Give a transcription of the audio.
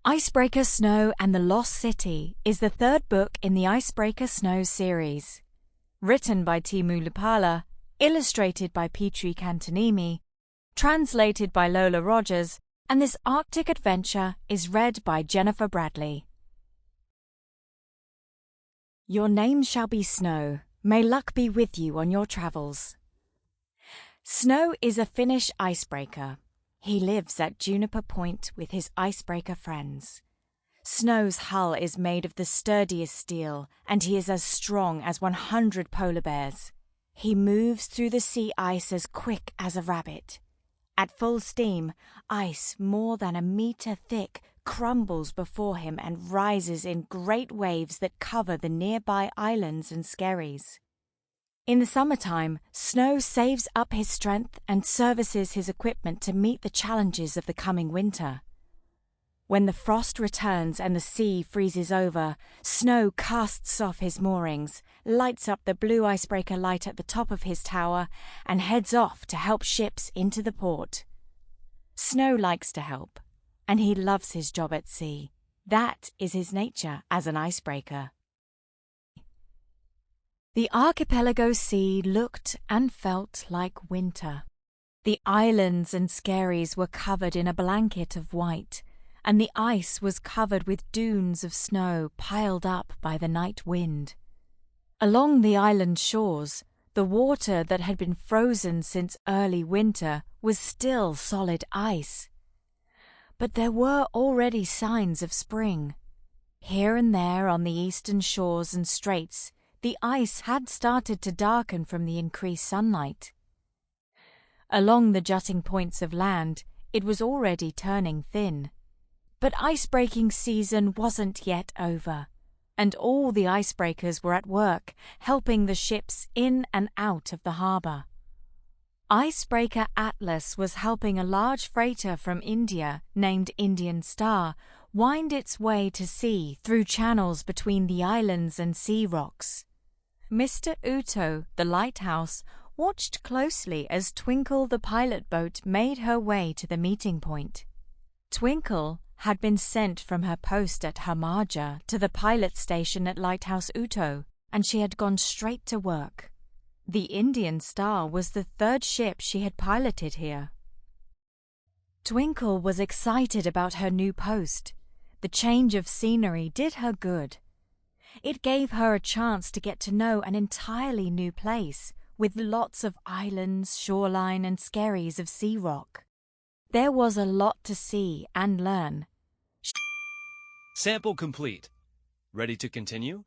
Icebreaker Snow and the Lost City is the third book in the Icebreaker Snow series. Written by Teemu Leppälä, illustrated by Petri Cantonimi, translated by Lola Rogers, and this Arctic adventure is read by Jennifer Bradley. Your name shall be Snow. May luck be with you on your travels. Snow is a Finnish icebreaker. He lives at Juniper Point with his icebreaker friends. Snow's hull is made of the sturdiest steel, and he is as strong as 100 polar bears. He moves through the sea ice as quick as a rabbit. At full steam, ice more than a meter thick crumbles before him and rises in great waves that cover the nearby islands and skerries. In the summertime, Snow saves up his strength and services his equipment to meet the challenges of the coming winter. When the frost returns and the sea freezes over, Snow casts off his moorings, lights up the blue icebreaker light at the top of his tower, and heads off to help ships into the port. Snow likes to help, and he loves his job at sea. That is his nature as an icebreaker. The Archipelago Sea looked and felt like winter. The islands and skerries were covered in a blanket of white, and the ice was covered with dunes of snow piled up by the night wind. Along the island shores, the water that had been frozen since early winter was still solid ice. But there were already signs of spring. Here and there on the eastern shores and straits, the ice had started to darken from the increased sunlight. Along the jutting points of land, it was already turning thin. But icebreaking season wasn't yet over, and all the icebreakers were at work, helping the ships in and out of the harbour. Icebreaker Atlas was helping a large freighter from India, named Indian Star, wind its way to sea through channels between the islands and sea rocks. Mr. Utö, the lighthouse, watched closely as Twinkle the pilot boat made her way to the meeting point. Twinkle had been sent from her post at Hamaja to the pilot station at Lighthouse Utö, and she had gone straight to work. The Indian Star was the third ship she had piloted here. Twinkle was excited about her new post. The change of scenery did her good. It gave her a chance to get to know an entirely new place, with lots of islands, shoreline, and skerries of sea rock. There was a lot to see and learn. Sample complete. Ready to continue?